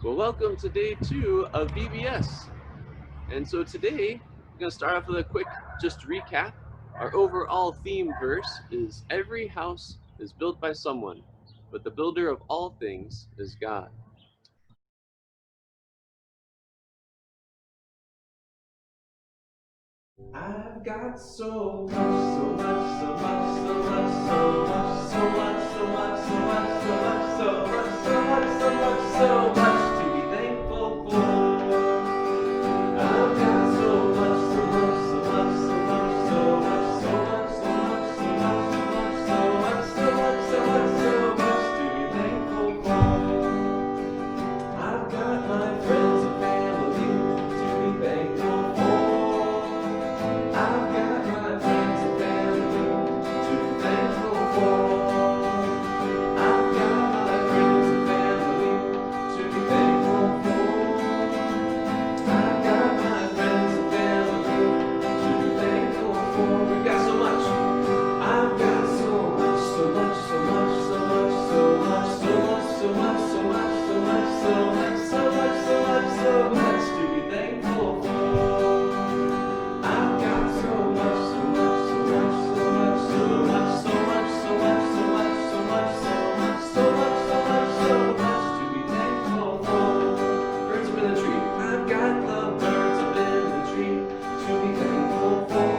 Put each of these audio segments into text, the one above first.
Well, welcome to day 2 of VBS. And so today, we're going to start off with a quick just recap. Our overall theme verse is every house is built by someone, but the builder of all things is God. I've got so much, so much, so much, so much, so much, so much, so much, so much, so much, so much, so much, so much, so much to be thankful for. I've got so much, so much, so much, so much, so much, so much, so much, so much, so much, so much, so much, so much to be thankful for. I've got my friends and family to be thankful for. I've got my friends and family to be thankful for. I've got my friends and family to be thankful for. I've got my friends and family to be thankful for. We've got so much. I've got so much, so much, so much, so much, so much, so much, so much, so much, so much, so much, so much, so much, so much to be thankful for. I've got so much, so much, so much, so much, so much, so much, so much, so much, so much, so much, so much, so much to be thankful for. Birds up in the tree. I've got the birds up in the tree to be thankful for.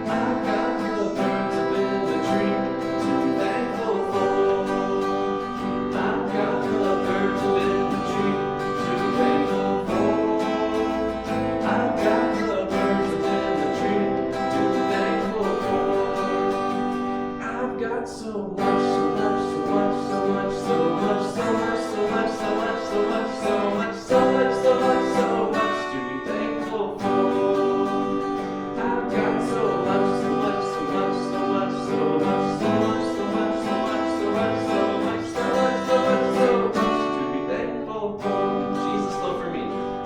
I've got the birds up in the tree to be thankful for. I've got the birds up in the tree to be thankful for. I've got the birds up in the tree to be thankful for. I've got so much, so much, so much, so much, so much, so much, so much, so much, so much, so much, so much, so much, so much to be thankful for. I've got so much, so much, so much, so much, so much, so much, so much, so much, so much, so much, so much, so much, so much to be thankful for. Jesus' love for me.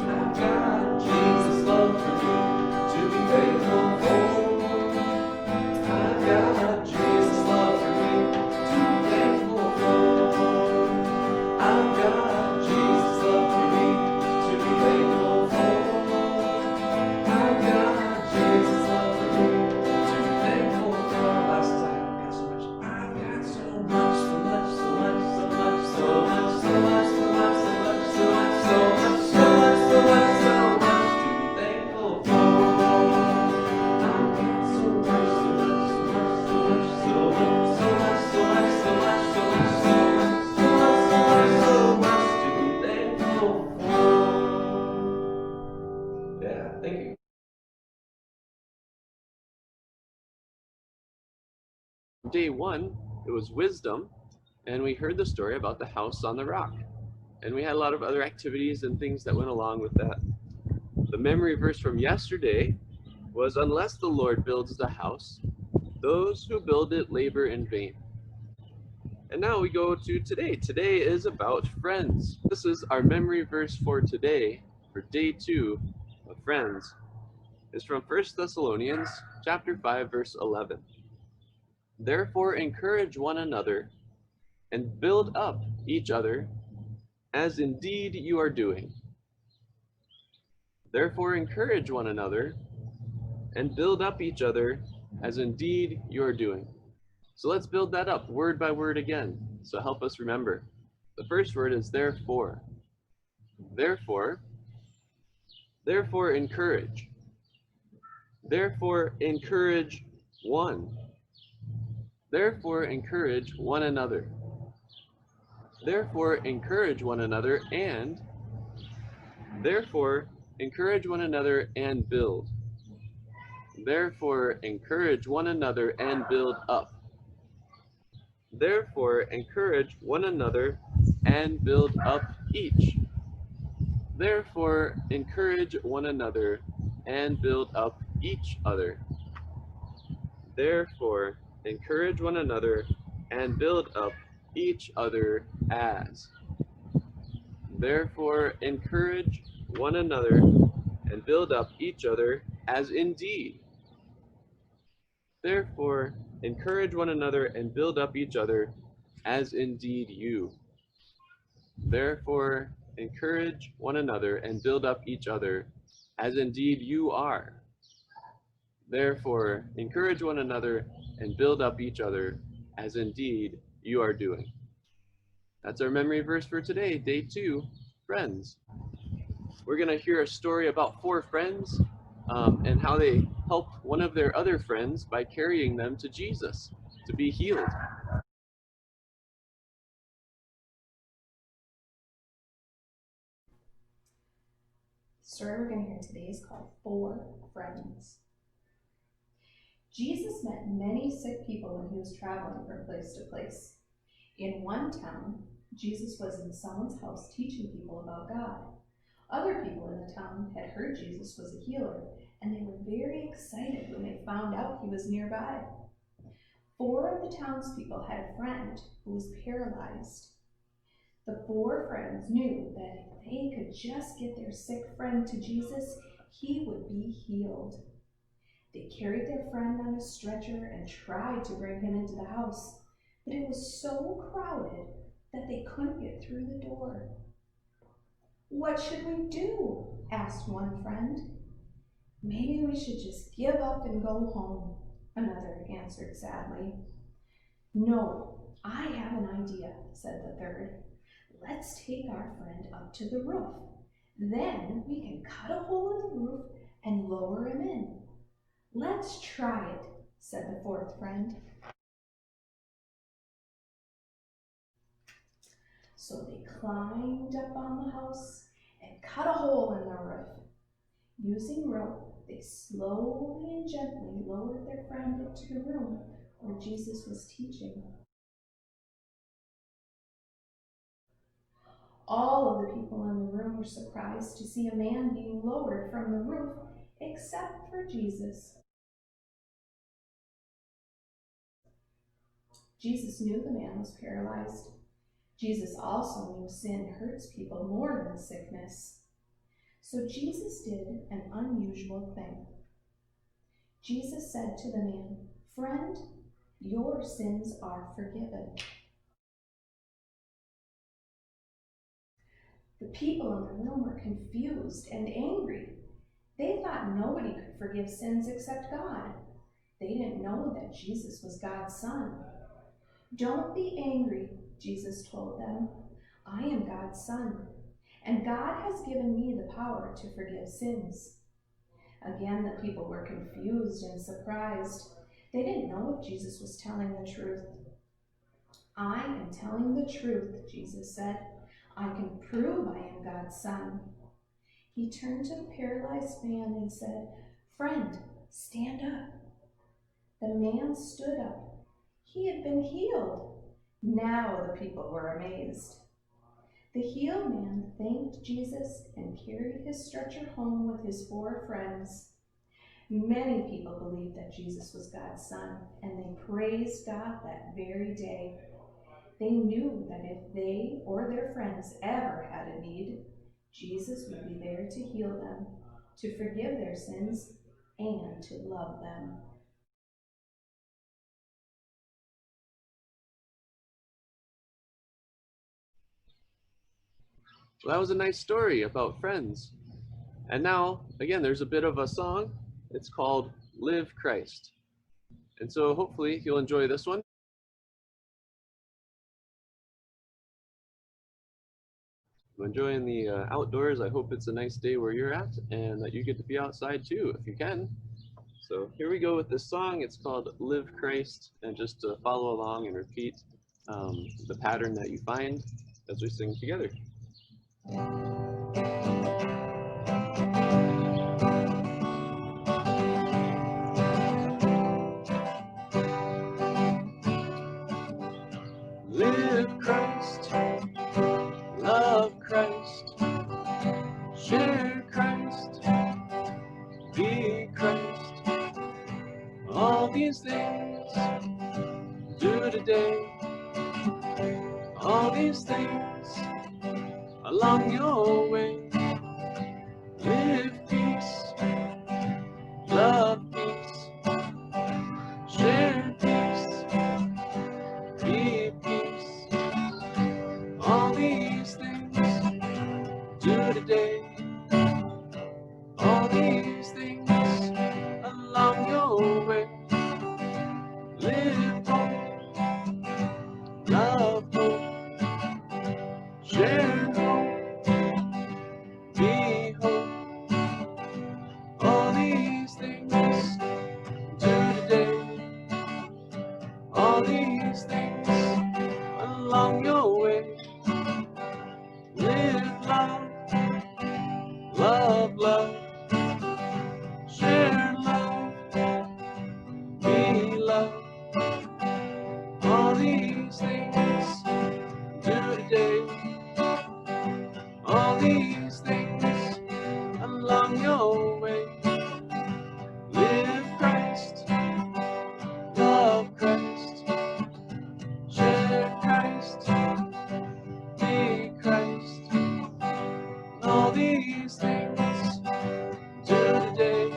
I've got Jesus' love for me to be thankful for. I've got Jesus' love for me to be thankful for. I've got Jesus' love for me to be thankful for. I've got Jesus' love for me to be thankful for. Last time, I've got so much. I've got so much, so much, so much, so much, so much, so much, so much, so much, so much, so much, so much, so much to be thankful for. I've got so much, so much, so much, so much, so much, so much, so much, so much, so much, so much, so much, so much to be thankful for. Yeah, thank you. Day 1, it was wisdom, and we heard the story about the house on the rock. And we had a lot of other activities and things that went along with that. The memory verse from yesterday was, unless the Lord builds the house, those who build it labor in vain. And now we go to today. Today is about friends. This is our memory verse for today, for day 2 of Friends. It's from 1 Thessalonians chapter 5, verse 11. Therefore encourage one another and build up each other, as indeed you are doing. Therefore encourage one another and build up each other, as indeed you are doing. So let's build that up word by word again. So help us remember. The first word is therefore. Therefore encourage. Therefore encourage one. Therefore encourage one another. Therefore encourage one another and therefore encourage one another and build. Therefore encourage one another and build up. Therefore encourage one another and build up each. Therefore encourage one another and build up each other. Therefore encourage one another and build up each other as. Therefore encourage one another and build up each other as indeed. Therefore encourage one another and build up each other as indeed you. Therefore, encourage one another and build up each other, as indeed you are. Therefore, encourage one another and build up each other, as indeed you are doing. That's our memory verse for today, day 2, friends. We're going to hear a story about 4 friends and how they helped one of their other friends by carrying them to Jesus to be healed. The story we're going to hear today is called 4 Friends. Jesus met many sick people when he was traveling from place to place. In one town, Jesus was in someone's house teaching people about God. Other people in the town had heard Jesus was a healer, and they were very excited when they found out he was nearby. 4 of the townspeople had a friend who was paralyzed. The 4 friends knew that if they could just get their sick friend to Jesus, he would be healed. They carried their friend on a stretcher and tried to bring him into the house, but it was so crowded that they couldn't get through the door. "What should we do?" asked one friend. "Maybe we should just give up and go home," another answered sadly. "No, I have an idea," said the third. "Let's take our friend up to the roof. Then we can cut a hole in the roof and lower him in." "Let's try it," said the 4th friend. So they climbed up on the house and cut a hole in the roof. Using rope, they slowly and gently lowered their friend into the room where Jesus was teaching. All of the people in the room were surprised to see a man being lowered from the roof, except for Jesus. Jesus knew the man was paralyzed. Jesus also knew sin hurts people more than sickness. So Jesus did an unusual thing. Jesus said to the man, "Friend, your sins are forgiven." The people in the room were confused and angry. They thought nobody could forgive sins except God. They didn't know that Jesus was God's Son. "Don't be angry," Jesus told them. "I am God's Son, and God has given me the power to forgive sins." Again, the people were confused and surprised. They didn't know if Jesus was telling the truth. "I am telling the truth," Jesus said. "I can prove I am God's Son." He turned to the paralyzed man and said, "Friend, stand up." The man stood up. He had been healed. Now the people were amazed. The healed man thanked Jesus and carried his stretcher home with his 4 friends. Many people believed that Jesus was God's Son, and they praised God that very day. They knew that if they or their friends ever had a need, Jesus would be there to heal them, to forgive their sins, and to love them. Well, that was a nice story about friends. And now, again, there's a bit of a song. It's called Live Christ. And so hopefully you'll enjoy this one. I'm enjoying the outdoors. I hope it's a nice day where you're at and that you get to be outside too, if you can. So here we go with this song. It's called Live Christ, and just to follow along and repeat the pattern that you find as we sing together. Live Christ, love Christ, share Christ, be Christ. All these things do today. All these things along your way. Live peace, love peace, share peace, be peace. All these things love hope, share hope, be hope. All these things do today. All these things along your way. Live love, love love, share love, be love. All these things do today. All these things along your way. Live Christ, love Christ, share Christ, be Christ. All these things do today.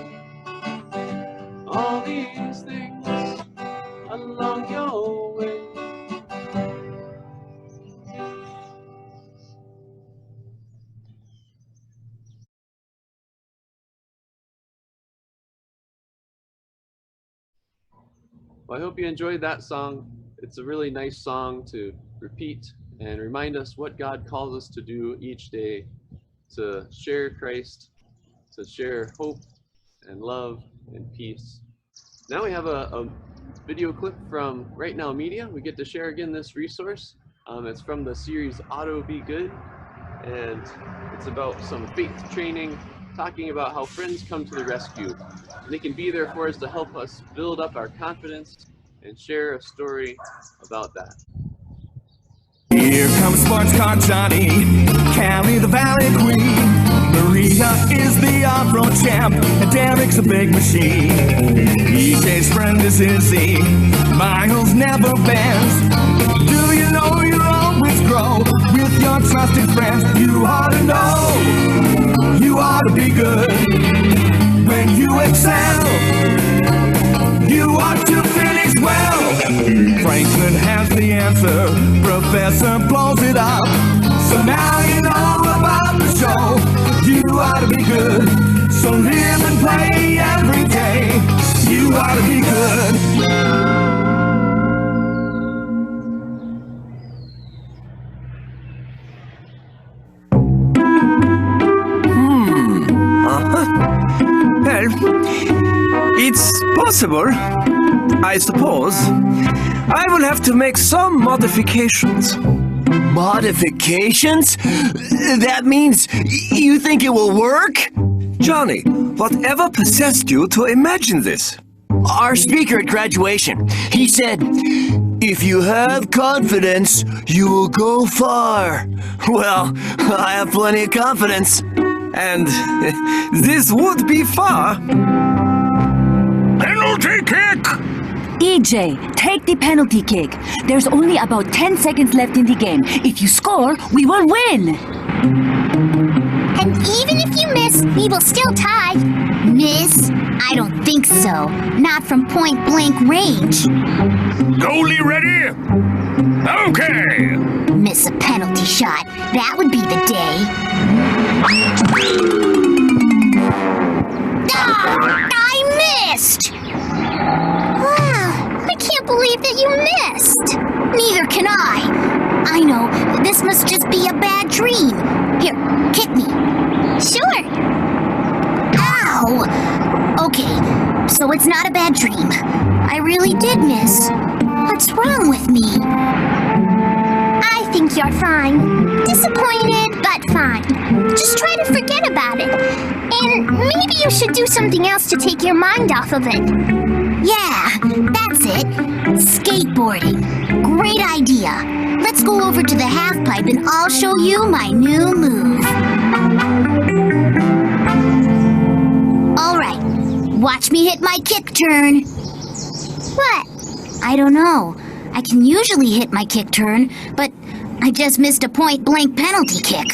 All these things along your way. Well, I hope you enjoyed that song. It's a really nice song to repeat and remind us what God calls us to do each day, to share Christ, to share hope and love and peace. Now we have a video clip from Right Now Media. We get to share again this resource. It's from the series Auto Be Good, and it's about some faith training, talking about how friends come to the rescue. And they can be there for us to help us build up our confidence and share a story about that. Here comes sports car Johnny, Callie the Valley Queen, Maria is the off-road champ, and Derek's a big machine. EJ's friend is Izzy, Miles never bends. Do you know you always grow with your trusted friends? You ought to know, you ought to be good. When you excel, you ought to finish well. Franklin has the answer, Professor blows it up. So now you know about the show. You ought to be good, so live and play every day. You ought to be good. Well, it's possible, I suppose. I will have to make some modifications. Modifications? That means you think it will work? Johnny, whatever possessed you to imagine this? Our speaker at graduation, he said, if you have confidence, you will go far. Well, I have plenty of confidence. And this would be far. Penalty kick! EJ, take the penalty kick. There's only about 10 seconds left in the game. If you score, we will win. And even if you miss, we will still tie. Miss? I don't think so. Not from point blank range. Goalie ready? Okay! Miss a penalty shot. That would be the day. Ah! I missed! Wow, I can't believe that you missed. Neither can I. I know, this must just be a bad dream. Here, kick me. Sure. Ow! Okay, so it's not a bad dream. I really did miss. What's wrong with me? I think you're fine. Disappointed, but fine. Just try to forget about it. And maybe you should do something else to take your mind off of it. Yeah, that's it. Skateboarding. Great idea. Let's go over to the half pipe and I'll show you my new move. All right, watch me hit my kick turn. What? I don't know. I can usually hit my kick turn, but I just missed a point-blank penalty kick.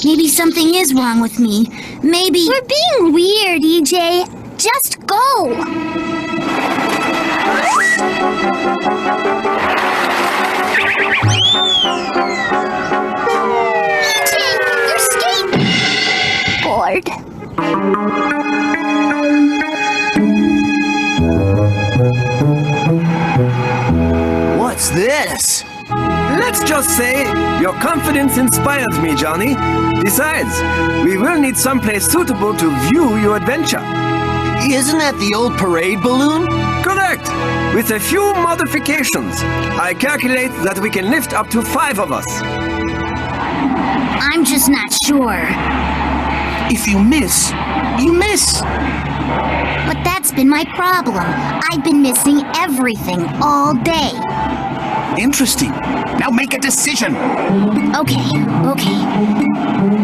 Maybe something is wrong with me. Maybe... You're being weird, EJ. Just go. EJ, your skateboard. What's this? Let's just say your confidence inspires me, Johnny. Besides, we will need someplace suitable to view your adventure. Isn't that the old parade balloon? Correct. With a few modifications, I calculate that we can lift up to 5 of us. I'm just not sure. If you miss, you miss. But that's been my problem. I've been missing everything all day. Interesting. Now make a decision. Okay.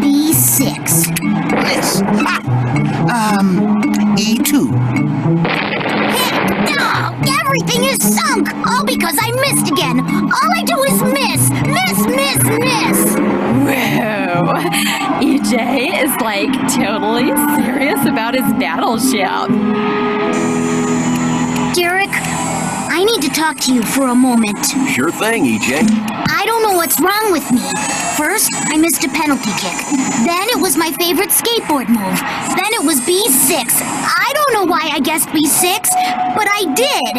B6. Miss. Ha! E2. No! Everything is sunk! All because I missed again! All I do is miss! Miss! Whoa! EJ is like totally serious about his battleship. Derek, I need to talk to you for a moment. Sure thing, EJ. I don't know what's wrong with me. First, I missed a penalty kick. Then it was my favorite skateboard move. Then it was B6. I don't know why I guessed B6, but I did.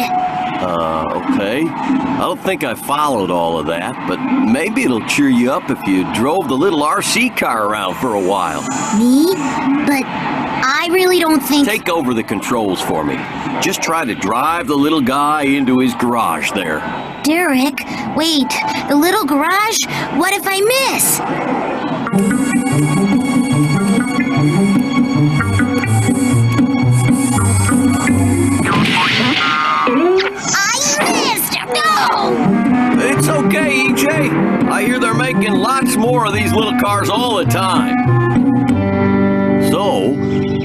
Okay. I don't think I followed all of that, but maybe it'll cheer you up if you drove the little RC car around for a while. Me? But I really don't think... Take over the controls for me. Just try to drive the little guy into his garage there. Derek, wait, the little garage? What if I miss? I missed! No! It's okay, EJ. I hear they're making lots more of these little cars all the time. So,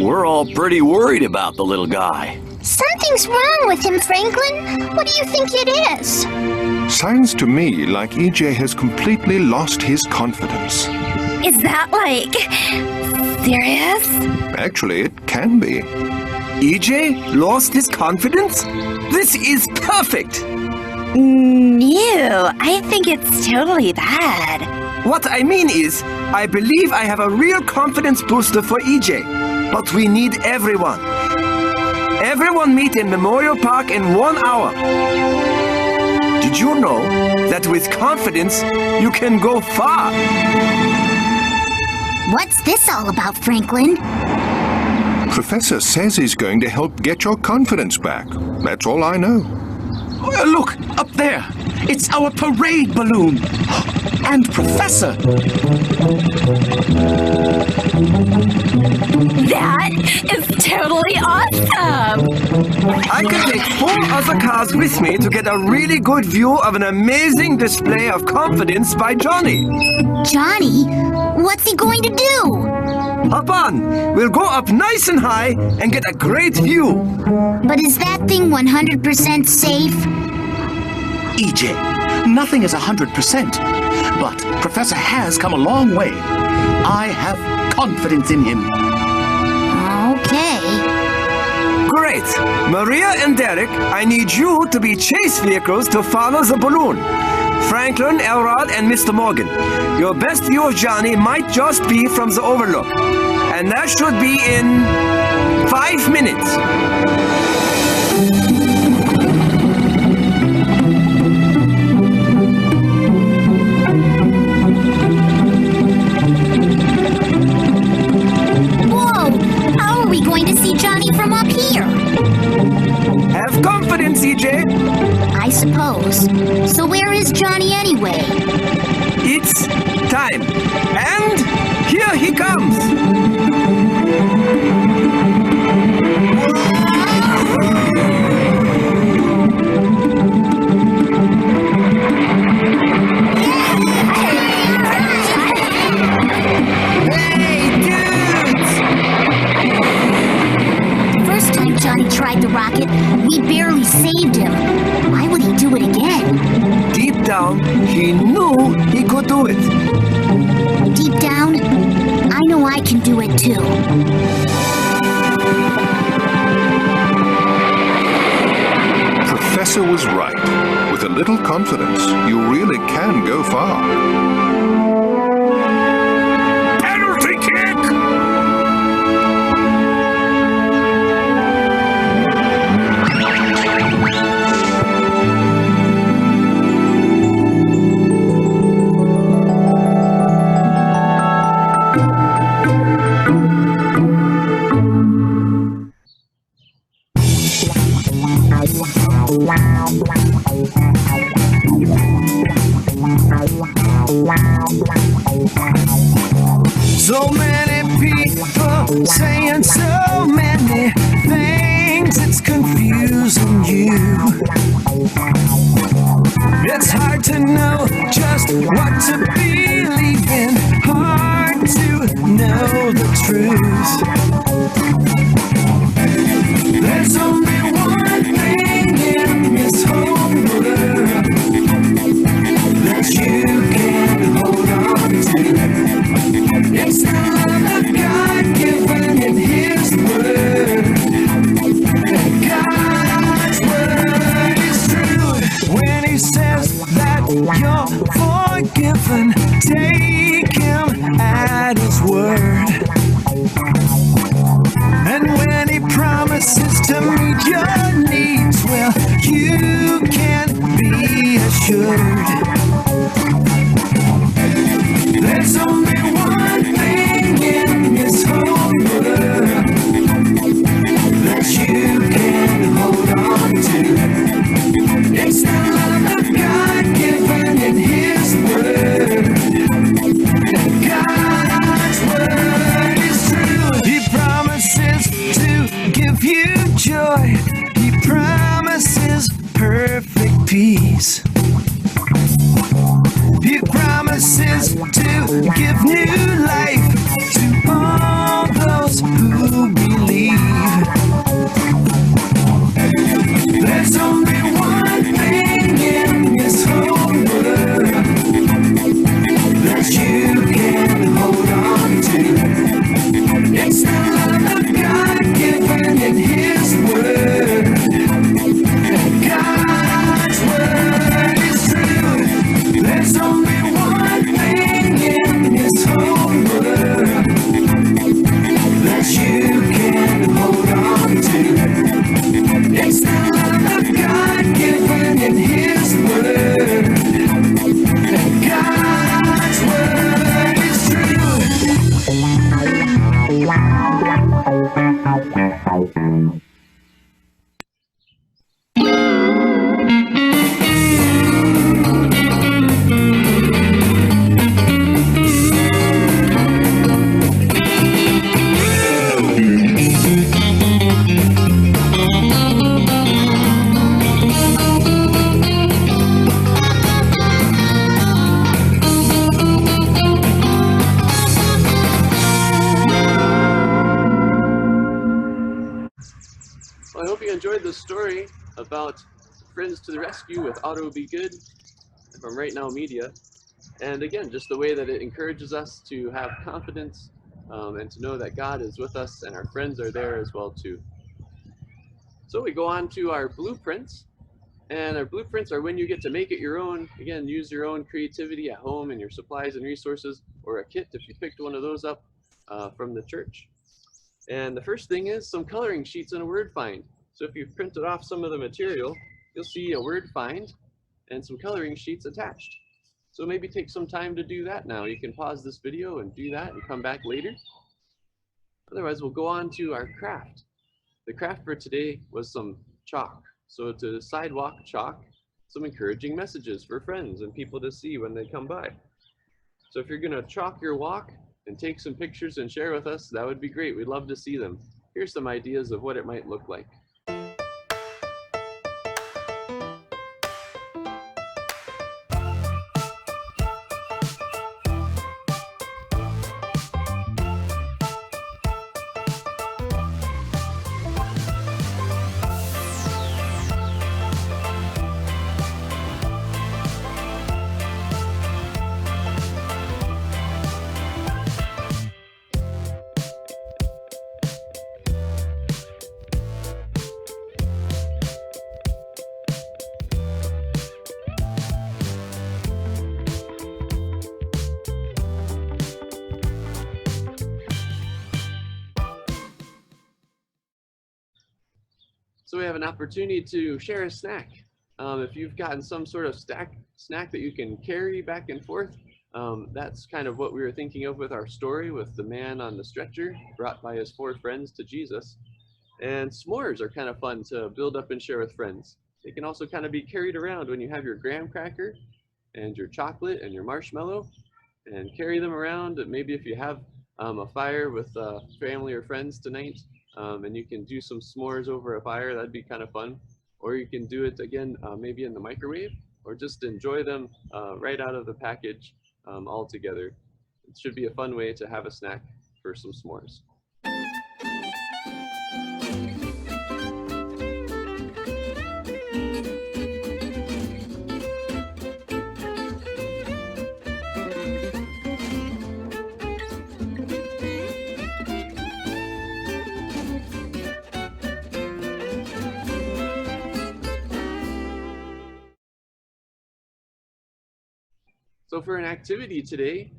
we're all pretty worried about the little guy. Something's wrong with him, Franklin. What do you think it is? Sounds to me like EJ has completely lost his confidence. Is that like serious? Actually, it can be. EJ lost his confidence? This is perfect! No, I think it's totally bad. What I mean is, I believe I have a real confidence booster for EJ. But we need everyone. Everyone meet in Memorial Park in 1 hour. Did you know that with confidence, you can go far? What's this all about, Franklin? Professor says he's going to help get your confidence back. That's all I know. Look, up there. It's our parade balloon. And Professor. That is totally awesome! I can take 4 other cars with me to get a really good view of an amazing display of confidence by Johnny. Johnny? What's he going to do? Hop on. We'll go up nice and high and get a great view. But is that thing 100% safe? EJ, nothing is 100%. But Professor has come a long way. I have confidence in him. Okay. Great. Maria and Derek, I need you to be chase vehicles to follow the balloon. Franklin, Elrod, and Mr. Morgan. Your best view of Johnny might just be from the overlook. And that should be in 5 minutes. Going to see Johnny from up here. Have confidence, EJ. I suppose. So where is Johnny anyway? It's time. And here he comes. Johnny tried the rocket, we barely saved him. Why would he do it again? Deep down, he knew he could do it. Deep down, I know I can do it too. Professor was right. With a little confidence, you really can go far. Penalty kick! So many people saying so many things, it's confusing you. It's hard to know just what to believe in, hard to know the truth. There's only one thing in this whole world that you can hold on to. It's the love of God given in His Word. And God's Word is true. When He says that you're forgiven, take Him at His word. And when He promises to meet your needs, well, you can be assured. There's only one thing in this whole world that you can hold on to. It's the love of God given in His Word. And God's Word is true. He promises to give you joy. He promises perfect peace. He promises to give new life to all those who believe. There's only one thing in this whole world that you can hold on to. It's the love of God given in His Word. And God's Word is true. There's only one thing in this whole world that you can hold on to. It's the love of God given in His Word. And God's Word is true. Well, I hope you enjoyed the story about Friends to the Rescue with Auto Be Good from Right Now Media. And again, just the way that it encourages us to have confidence and to know that God is with us and our friends are there as well too. So we go on to our blueprints. And our blueprints are when you get to make it your own. Again, use your own creativity at home and your supplies and resources, or a kit if you picked one of those up from the church. And the first thing is some coloring sheets and a word find. So if you've printed off some of the material, you'll see a word find and some coloring sheets attached. So maybe take some time to do that now. You can pause this video and do that and come back later. Otherwise, we'll go on to our craft. The craft for today was some chalk. So to sidewalk chalk, some encouraging messages for friends and people to see when they come by. So if you're gonna chalk your walk and take some pictures and share with us, that would be great. We'd love to see them. Here's some ideas of what it might look like. So we have an opportunity to share a snack. If you've gotten some sort of snack that you can carry back and forth, that's kind of what we were thinking of with our story with the man on the stretcher brought by his 4 friends to Jesus. And s'mores are kind of fun to build up and share with friends. They can also kind of be carried around when you have your graham cracker and your chocolate and your marshmallow and carry them around. And maybe if you have a fire with family or friends tonight, and you can do some s'mores over a fire, that'd be kind of fun. Or you can do it again, maybe in the microwave, or just enjoy them right out of the package all together. It should be a fun way to have a snack for some s'mores. So for an activity today,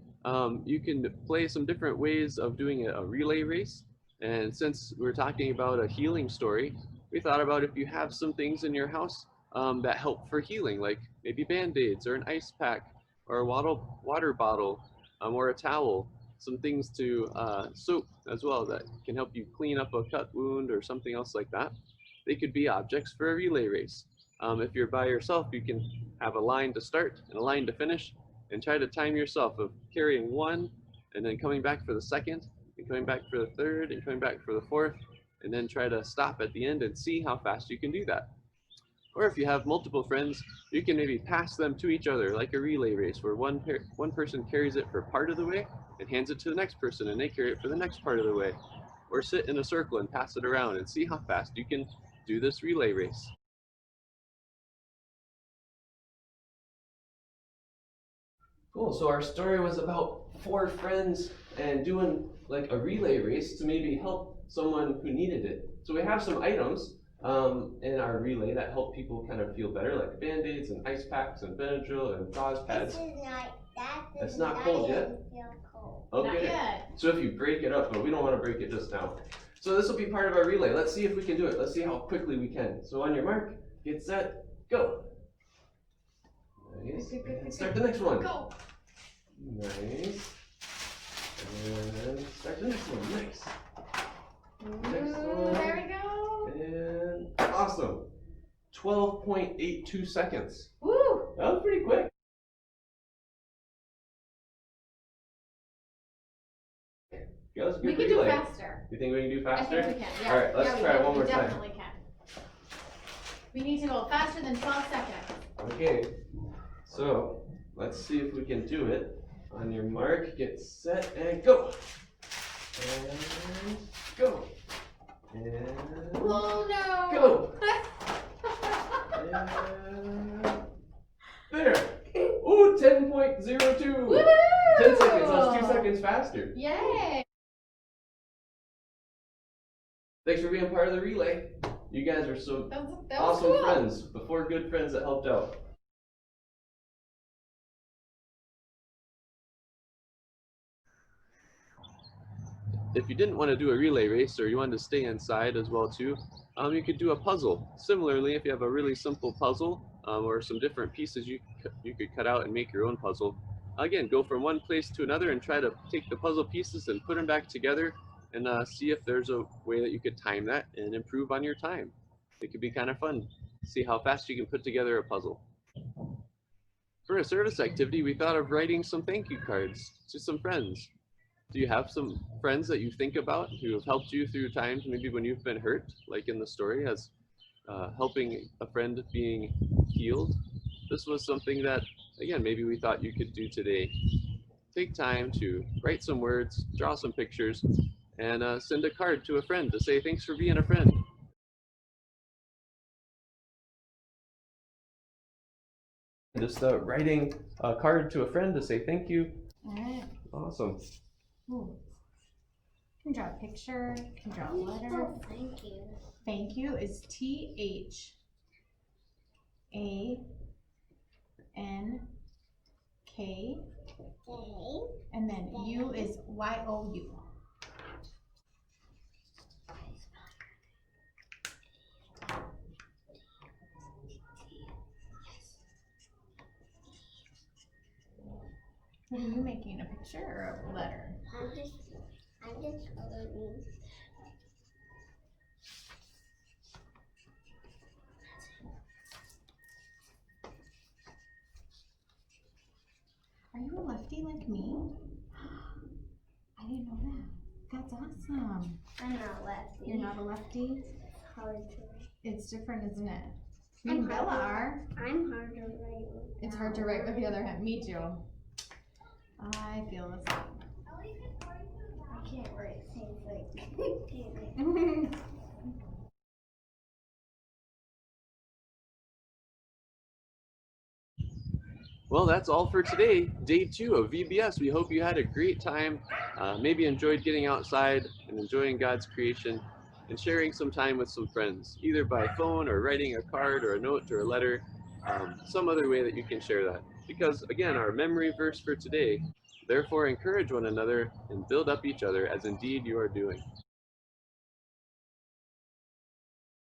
you can play some different ways of doing a relay race. And since we're talking about a healing story, we thought about if you have some things in your house that help for healing, like maybe Band-Aids or an ice pack or a water bottle or a towel, some things to soap as well that can help you clean up a cut wound or something else like that. They could be objects for a relay race. If you're by yourself, you can have a line to start and a line to finish, and try to time yourself of carrying one and then coming back for the second and coming back for the third and coming back for the fourth, and then try to stop at the end and see how fast you can do that. Or if you have multiple friends, you can maybe pass them to each other like a relay race where one person carries it for part of the way and hands it to the next person and they carry it for the next part of the way. Or sit in a circle and pass it around and see how fast you can do this relay race. Cool, so our story was about 4 friends and doing like a relay race to maybe help someone who needed it. So we have some items in our relay that help people kind of feel better, like Band-Aids and ice packs and Benadryl and gauze pads. It's not cold yet? Okay. Not yet. So if you break it up, but we don't want to break it just now. So this will be part of our relay. Let's see if we can do it. Let's see how quickly we can. So on your mark, get set, go. Nice. And start the next one. Go. Nice. And start the next one. Nice. Next one. There we go. And awesome. 12.82 seconds. Woo! That was pretty quick. Yeah, that was a good relay. We can do faster. You think we can do faster? I think we can. Yeah. All right, let's try it one more time. We definitely can. We need to go faster than 12 seconds. Okay. So let's see if we can do it. On your mark, get set, and go. And go. And oh no! Go. And there. Ooh, 10.02. Woo! 10 seconds. That's 2 seconds faster. Yay! Thanks for being part of the relay. You guys are so that was awesome cool. friends. The 4 good friends that helped out. If you didn't want to do a relay race or you wanted to stay inside as well too, you could do a puzzle. Similarly, if you have a really simple puzzle or some different pieces you could cut out and make your own puzzle. Again, go from one place to another and try to take the puzzle pieces and put them back together and see if there's a way that you could time that and improve on your time. It could be kind of fun. See how fast you can put together a puzzle. For a service activity, we thought of writing some thank you cards to some friends. Do you have some friends that you think about who have helped you through times maybe when you've been hurt, like in the story, as helping a friend being healed? This was something that, again, maybe we thought you could do today. Take time to write some words, draw some pictures, and send a card to a friend to say thanks for being a friend. Just writing a card to a friend to say thank you. All right. Awesome. Ooh. You can draw a picture, you can draw a letter. Thank you. Thank you is THANK, and then U is YOU. What are you making, a picture or a letter? I'm just coloring. Are you a lefty like me? I didn't know that. That's awesome. I'm not lefty. You're not a lefty? Hard to write. It's different, isn't it? Me and Bella are. I'm hard to write with. It's hard to write with the other hand. Me too. I feel the same. I can't write things like. Well, that's all for today, day 2 of VBS. We hope you had a great time, maybe enjoyed getting outside and enjoying God's creation and sharing some time with some friends, either by phone or writing a card or a note or a letter, some other way that you can share that. Because again, our memory verse for today, therefore encourage one another and build up each other as indeed you are doing.